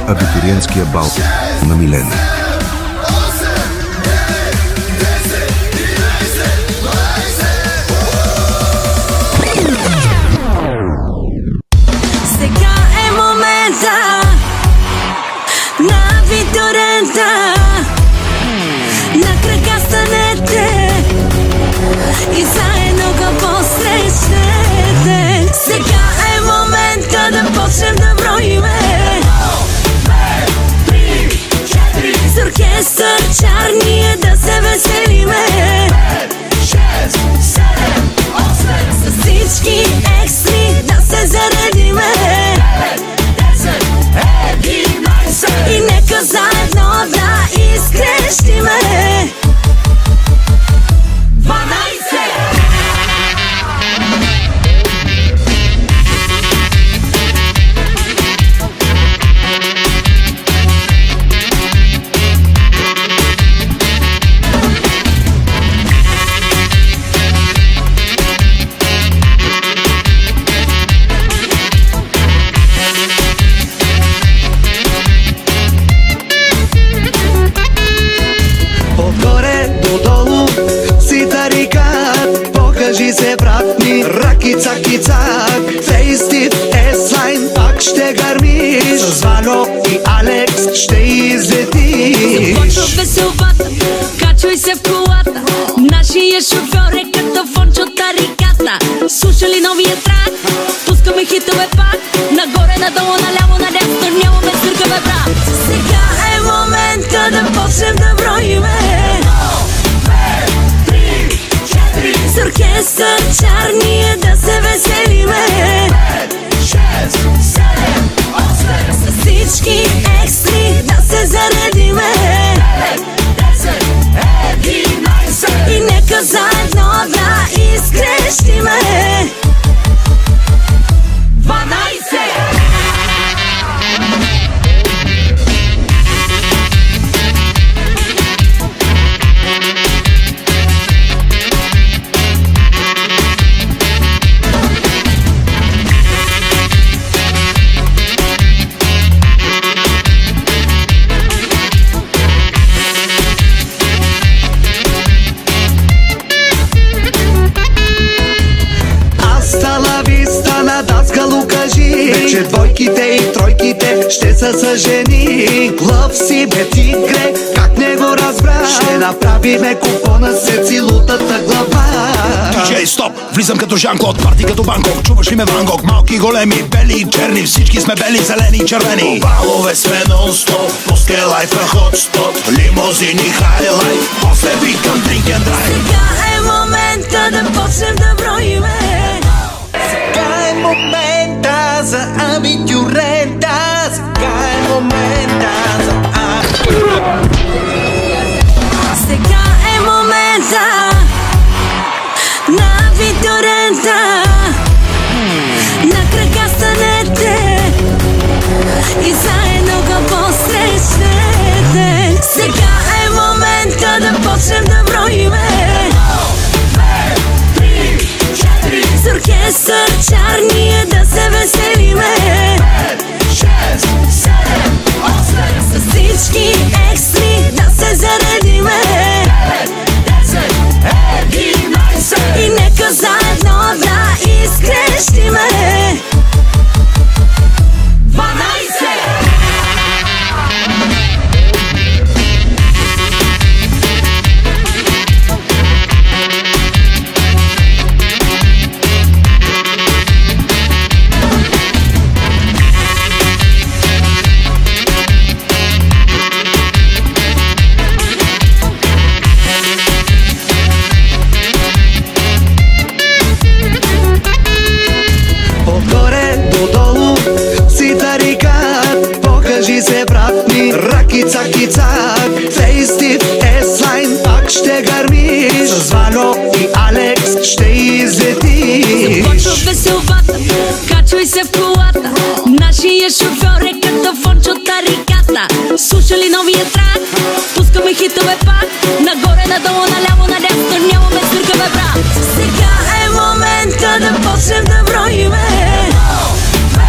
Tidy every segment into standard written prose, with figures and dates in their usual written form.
абитуриентския бал на Милени. Сега е момента на абитурента. На крака станете и заедно го посрещнете. Сега е момента да почнем да броиме. С оркестър чарния да се веселиме. С всички екстри да се заредиме. И нека заедно да изкрещиме. 12! Покажи се, брат ми, ръкица кицак. Фейстив, еслайн, пак ще гърмиш. С Вано и Алекс ще излетиш. Започва веселбата, качвай се в колата. Нашия шофьор е като Фончо Тариката. Слушали новия трак, пускаме хитове пак. Нагоре, надолу, наляво, надясно, нямаме свиркаве, брат. Сега е момента да почнем да броиме. С оркестър чарния да се веселиме. 5, 6, 7, 8. С всички екстри да се заредиме. 9, 10, 11. И нека заедно да изкрещиме. 12. Вече двойките и тройките ще са съжени. Лъв си бе тигре, как не го разбра? Ще направиме купона се целутата глава. Диджей, стоп! Влизам като Жан-Клод, парти като Банкок. Чуваш ли ме Ван Гог? Малки, големи, бели и черни. Всички сме бели, зелени и червени. Балове сме нон-стоп, после лайф е хотспот. Лимузини, хайлайт, после викам drink and drive. Сега е момента да почнем да броиме. Сега е момента за абитурента. Сега е момента за Сега е момента на абитурента. На крака станете и заедно го посрещнете. Сега е момента да почнем да броиме. С оркестър чарния да се веселиме. 5, 6, 7, 8. С всички екстри да се заредиме. 9, 10, 11. И нека заедно да изкрещиме. 12. Кицак, фейстив, еслайн, пак ще гърмиш. С Вано и Алекс ще излетиш. Започва веселбата, качвай се в колата. Нашия шофьор е като Фончо Тариката. Слушали новия трак, пускаме хитове пак. Нагоре, надолу, наляво, надясно, нямаме свиркаве, брат. Сега е момента да почнем да броиме. 2,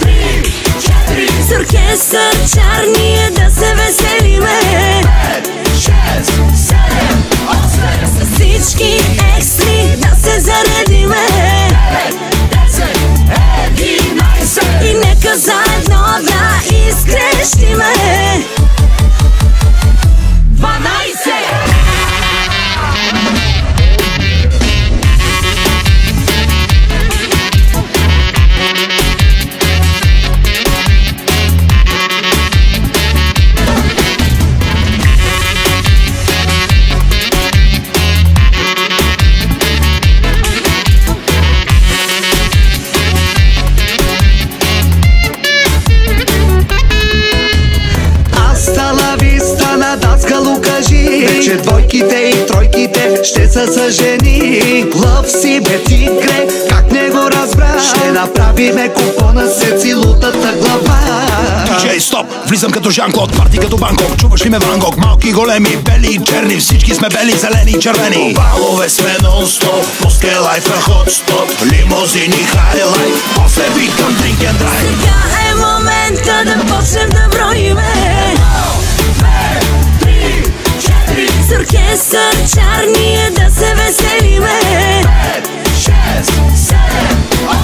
3, 4. С оркестър ще се съжени. Лъв си бе тигре, как не го разбра? Ще направиме купона се целутата глава. DJ стоп, влизам като Жан-Клод, парти като Банкок. Чуваш ли ме Ван Гог? Малки, големи, бели и черни, всички сме бели, зелени и червени. Балове сме нон-стоп, пускай лайф е хот-стоп, лимузини, хайлайт, после викам drink and drive. Сега е момента да почнем да броиме. С оркестър чарния да се веселиме. 5, 6, 7, 8.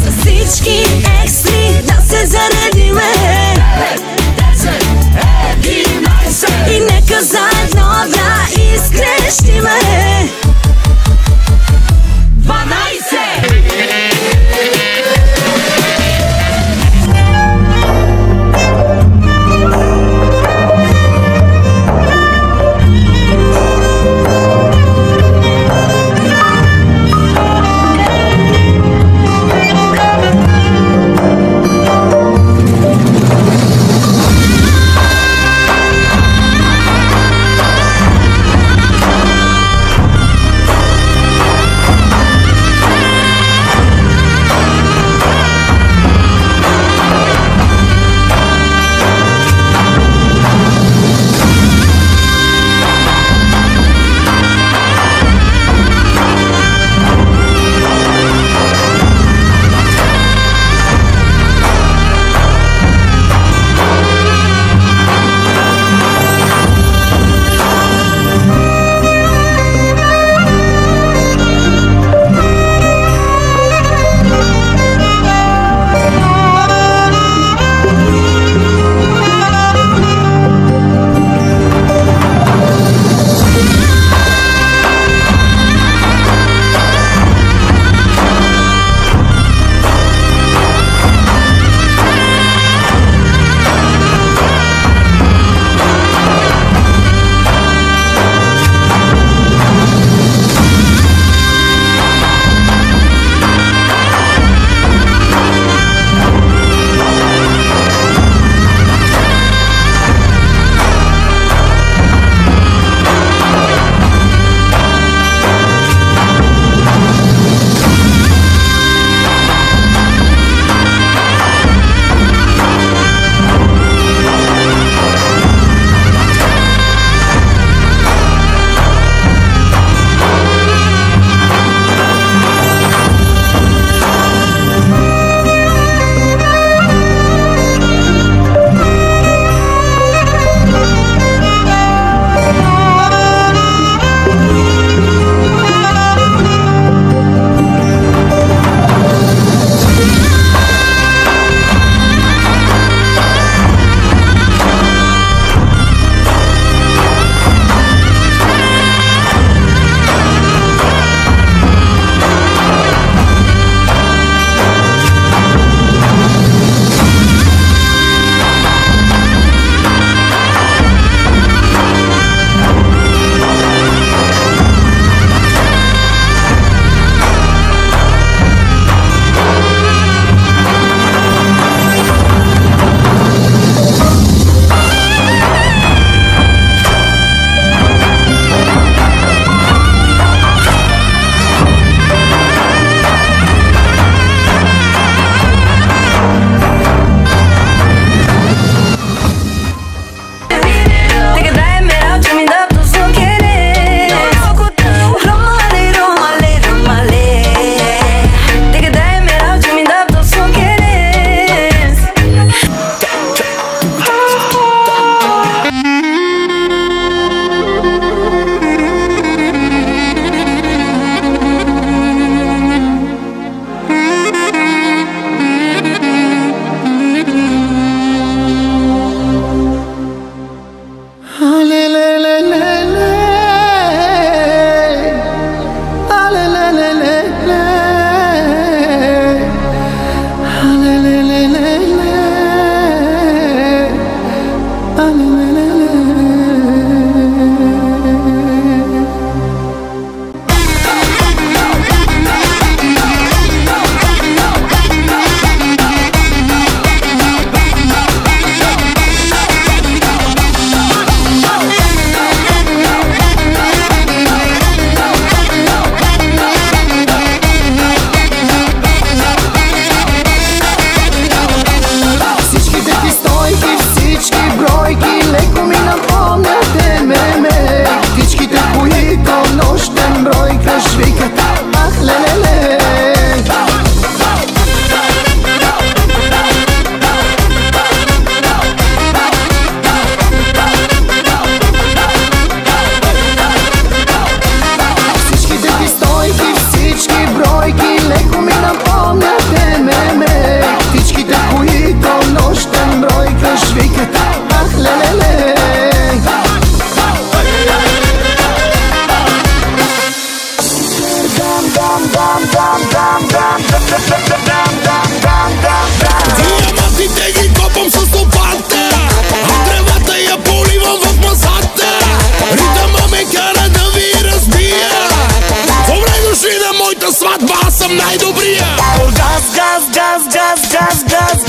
С всички екстри да се заредиме. 9, 10, 11. И нека заедно да изкрещиме. 12.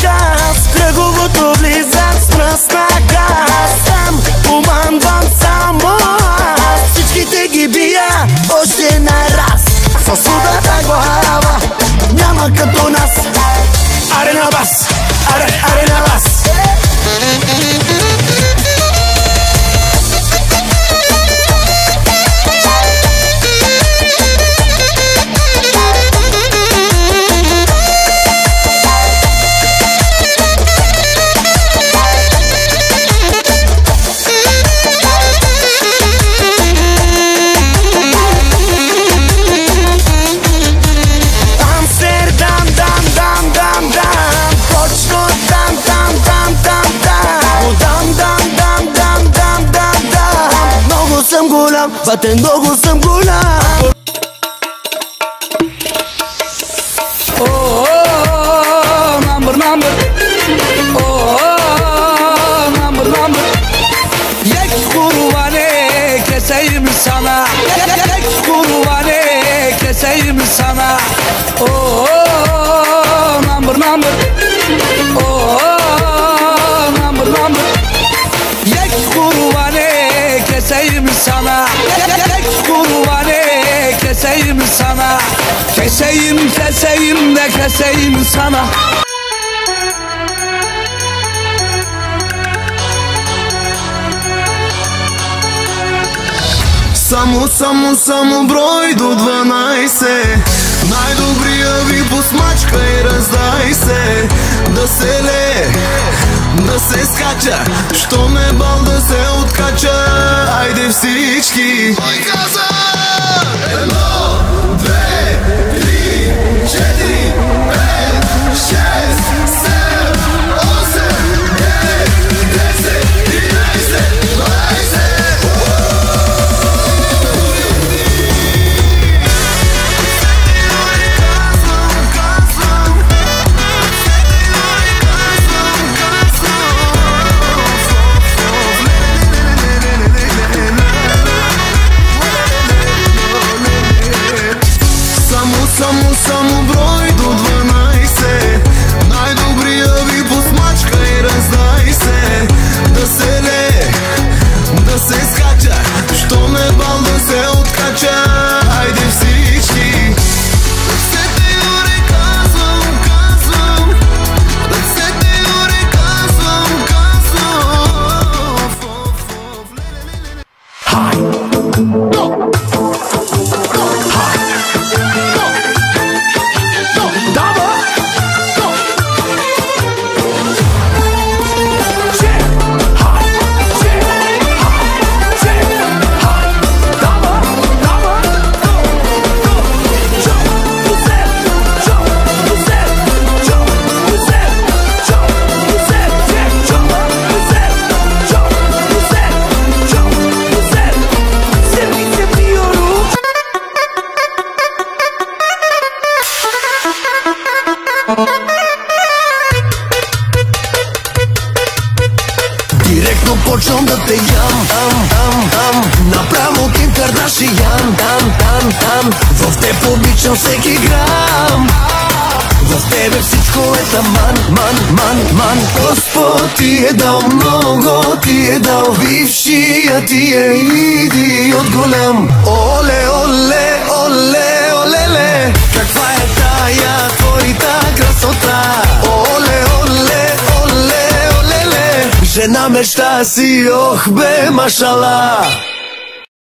газ. Кръговото влизам с мръсна газ. Там командвам само аз. Всичките ги бия още на раз. Съсудата глава няма като нас. Аре на бас, аре на бас. Бате, много съм голям. Number. Yek kurvane keseyim sana. Yek kurvane keseyim sana. Number. Number. Yek kurvane keseyim sana. Yek kurvane keseyim sana. Keseyim de keseyim sana. Само брой до 12. Най-добрия ви посмачка и раздай се. Да се лее, да се скача, що ме бал да се откача. Айде всички. Кой каза? 1, 2, 3, 4, 5, 6, 7, 8, 9, 10, 11, 12. Само брой до 12. Най-добрия ви посмачка и раздай се. Да се лее, да се скача, що ме бал да се откача. Айде всички. Сете горе казвам. Сете горе казвам. Директно почвам да те ям. Направо Ким Кардашиян. В теб обичам всеки грам. В тебе всичко е таман. Господ ти е дал много, ти е дал. Бившия ти е идиот голям. Оле, каква е тая твоята красота? Оле, жена мечта си, ох бе, машала.